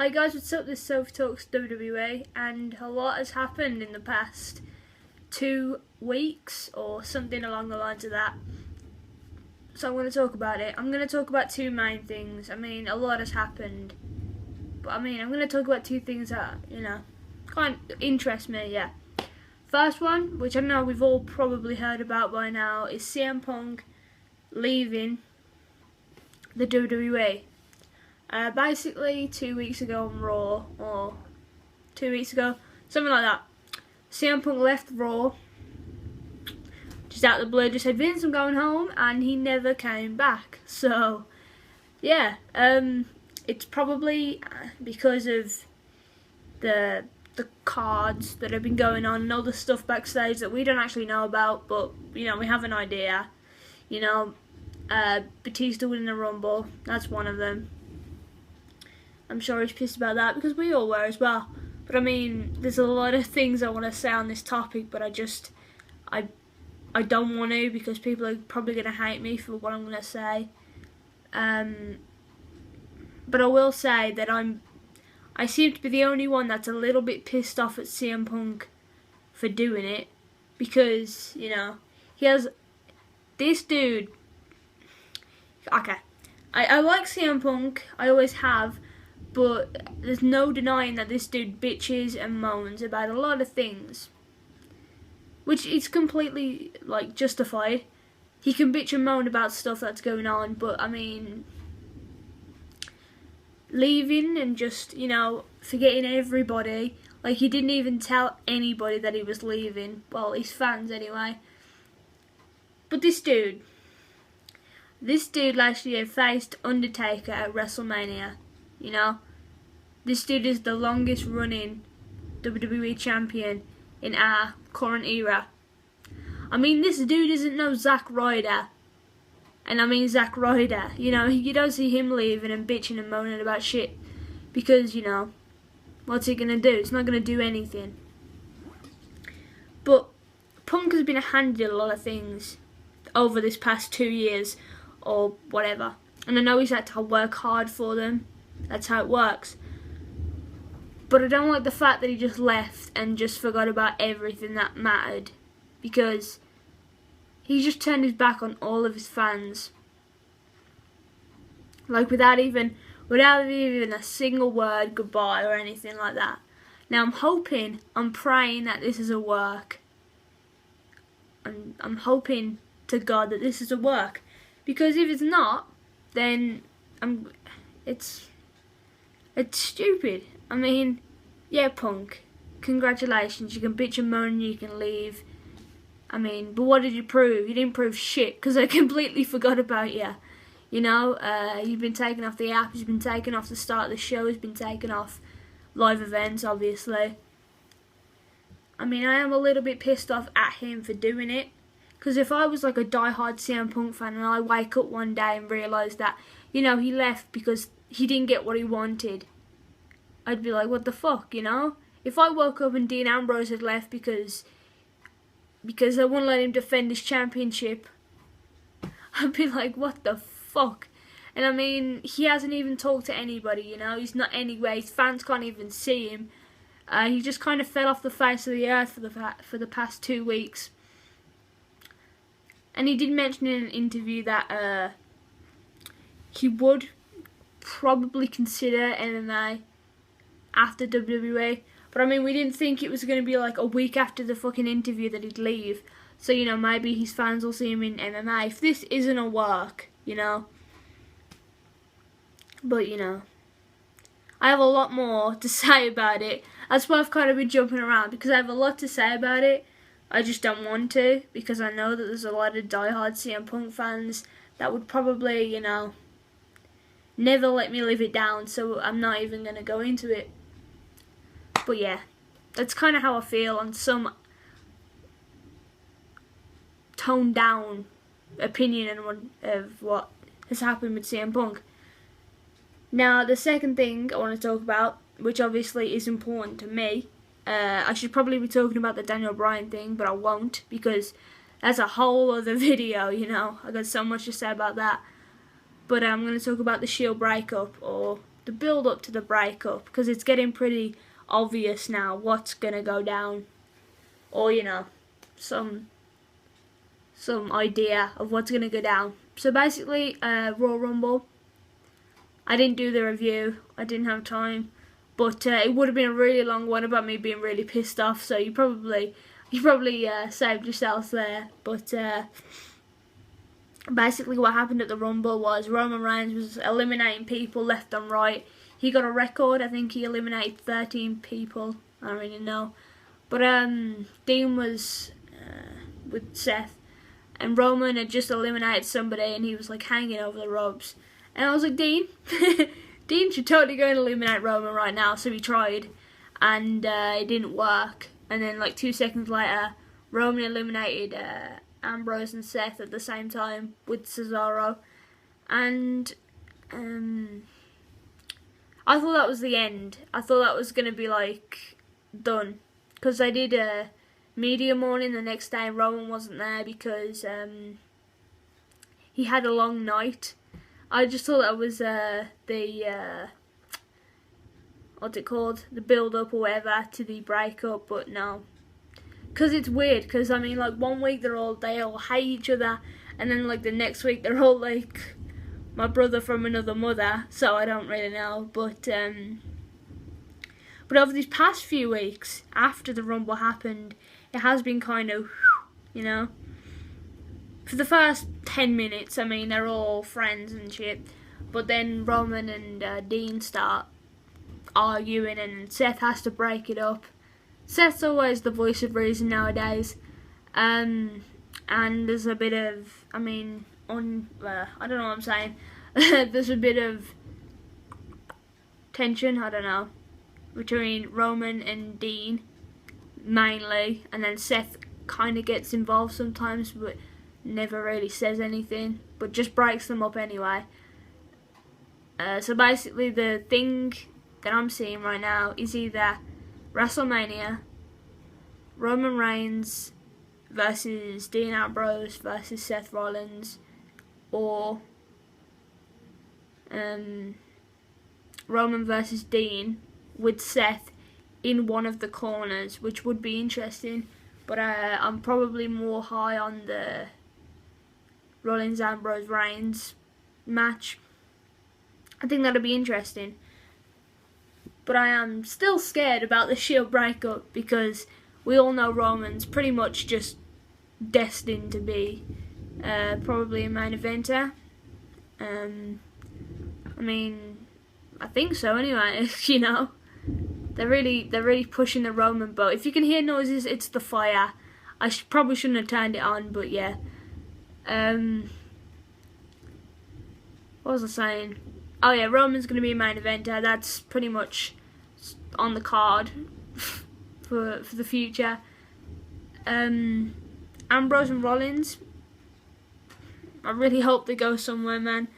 Hi guys, what's up? This is Sophie Talks WWE, and a lot has happened in the past 2 weeks or something along the lines of that. So I'm going to talk about it. I'm going to talk about 2 main things. I mean, a lot has happened, but I mean, I'm going to talk about 2 things that, kind of interest me, yeah. First one, which I know we've all probably heard about by now, is CM Punk leaving the WWE. Basically 2 weeks ago on Raw, or 2 weeks ago, something like that, CM Punk left Raw, just out of the blue, just said, Vince, I'm going home, and he never came back. So, yeah, it's probably because of the cards that have been going on and all the stuff backstage that we don't actually know about, but, we have an idea. Batista winning the Rumble, that's one of them. I'm sure he's pissed about that, because we all were as well. But I mean, there's a lot of things I want to say on this topic, but I don't want to, because people are probably going to hate me for what I'm going to say. But I will say that I seem to be the only one that's a little bit pissed off at CM Punk for doing it, because, he has this dude. Okay, I like CM Punk, I always have. But there's no denying that this dude bitches and moans about a lot of things, which is completely, justified. He can bitch and moan about stuff that's going on, but, I mean, leaving and just, forgetting everybody. Like, he didn't even tell anybody that he was leaving. Well, his fans, anyway. But this dude last year faced Undertaker at WrestleMania. This dude is the longest running WWE champion in our current era. I mean, this dude isn't no Zack Ryder. And I mean Zack Ryder. You don't see him leaving and bitching and moaning about shit. Because, what's he going to do? He's not going to do anything. But Punk has been handed a lot of things over this past 2 years or whatever. And I know he's had to work hard for them. That's how it works. But I don't like the fact that he just left and just forgot about everything that mattered. Because he just turned his back on all of his fans. Without even a single word goodbye or anything like that. Now I'm praying that this is a work. I'm hoping to God that this is a work. Because if it's not, then it's stupid. I mean, yeah, Punk, congratulations, you can bitch and moan, you can leave. I mean, but what did you prove? You didn't prove shit, because I completely forgot about you. You've been taken off the app, you've been taken off the start of the show, you've been taken off live events, obviously. I mean, I am a little bit pissed off at him for doing it. Because if I was like a die-hard CM Punk fan and I wake up one day and realise that, he left because he didn't get what he wanted, I'd be like, what the fuck, If I woke up and Dean Ambrose had left because they wouldn't let him defend his championship, I'd be like, what the fuck? And I mean, he hasn't even talked to anybody, He's not anywhere. His fans can't even see him. He just kind of fell off the face of the earth for the past 2 weeks. And he did mention in an interview that he would probably consider MMA after WWE. But I mean, we didn't think it was going to be like a week after the fucking interview that he'd leave. So, maybe his fans will see him in MMA. If this isn't a work, But, I have a lot more to say about it. That's why I've kind of been jumping around, because I have a lot to say about it. I just don't want to, because I know that there's a lot of diehard CM Punk fans that would probably, never let me live it down, so I'm not even going to go into it. But yeah, that's kind of how I feel on some toned down opinion of what has happened with CM Punk. Now, the second thing I want to talk about, which obviously is important to me, I should probably be talking about the Daniel Bryan thing, but I won't, because that's a whole other video, I got so much to say about that. But I'm going to talk about the Shield breakup, or the build up to the breakup, because it's getting pretty obvious now what's gonna go down, or you know, some idea of what's gonna go down. So basically, Royal Rumble. I didn't do the review. I didn't have time, but it would have been a really long one about me being really pissed off. So you probably saved yourselves there. But basically, what happened at the Rumble was Roman Reigns was eliminating people left and right. He got a record. I think he eliminated 13 people. I don't really know. But Dean was with Seth, and Roman had just eliminated somebody, and he was like hanging over the ropes. And I was like, Dean, Dean should totally go and eliminate Roman right now. So he tried, and it didn't work. And then like 2 seconds later, Roman eliminated Ambrose and Seth at the same time with Cesaro. And I thought that was the end. I thought that was going to be like done. Because I did a media morning the next day and Roman wasn't there because he had a long night. I just thought that was what's it called? The build up or whatever to the breakup, but no. Because it's weird, because I mean like 1 week they all hate each other, and then like the next week they're all like my brother from another mother, so I don't really know. But over these past few weeks, after the Rumble happened, it has been kind of, you know, for the first 10 minutes, I mean, they're all friends and shit, but then Roman and Dean start arguing and Seth has to break it up. Seth's always the voice of reason nowadays, and there's a bit of, I mean, I don't know what I'm saying, there's a bit of tension, I don't know, between Roman and Dean, mainly, and then Seth kind of gets involved sometimes, but never really says anything, but just breaks them up anyway. So basically the thing that I'm seeing right now is either WrestleMania, Roman Reigns versus Dean Ambrose versus Seth Rollins, or Roman versus Dean with Seth in one of the corners, which would be interesting, but I'm probably more high on the Rollins, Ambrose, Reigns match. I think that'll be interesting. But I am still scared about the Shield breakup because we all know Roman's pretty much just destined to be probably a main eventer. I mean, I think so anyway, you know. They're really pushing the Roman boat. If you can hear noises, it's the fire. I probably shouldn't have turned it on, but yeah. What was I saying? Oh yeah, Roman's going to be a main eventer. That's pretty much on the card for the future. Ambrose and Rollins, I really hope they go somewhere, man.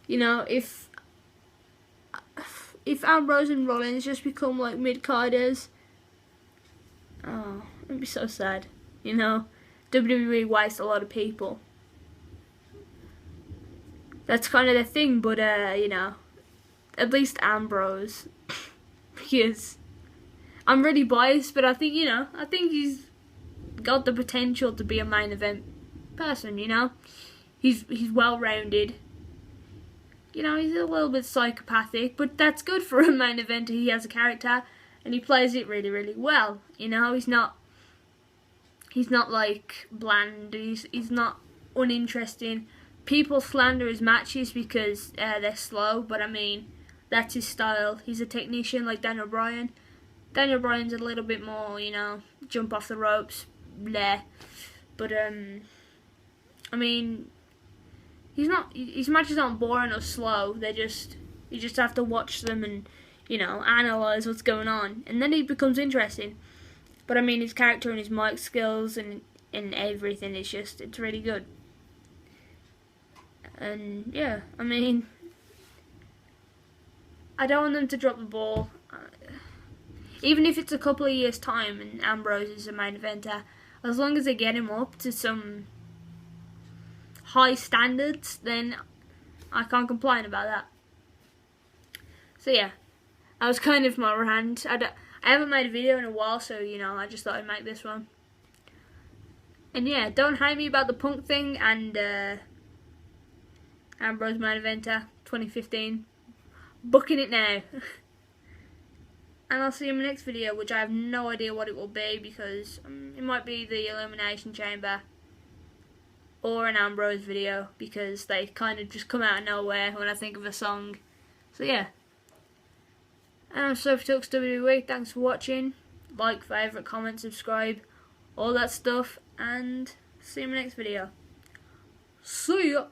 You know, if Ambrose and Rollins just become like mid-carders, oh, it'd be so sad. You know, WWE wastes a lot of people. That's kind of the thing, but you know, at least Ambrose, because I'm really biased, but I think, you know, I think he's got the potential to be a main event person. You know, he's well-rounded. You know, he's a little bit psychopathic, but that's good for a main eventer. He has a character, and he plays it really, really well. You know, he's not like bland. He's not uninteresting. People slander his matches because they're slow, but I mean, that's his style. He's a technician like Daniel Bryan. Daniel Bryan's a little bit more, you know, jump off the ropes, bleh. But I mean, his matches aren't boring or slow. You just have to watch them and, you know, analyze what's going on, and then he becomes interesting. But I mean, his character and his mic skills and everything it's really good. And yeah, I mean, I don't want them to drop the ball. Even if it's a couple of years' time and Ambrose is a main eventer, as long as they get him up to some high standards, then I can't complain about that. So yeah, that was kind of my rant. I haven't made a video in a while, so you know, I just thought I'd make this one. And yeah, don't hate me about the Punk thing and Ambrose main eventer 2015. Booking it now. And I'll see you in my next video, which I have no idea what it will be, because it might be the Elimination Chamber or an Ambrose video, because they kind of just come out of nowhere when I think of a song. So yeah. And I'm Sophie Talks WWE. Thanks for watching. Like, favourite, comment, subscribe, all that stuff, and see you in my next video. See ya!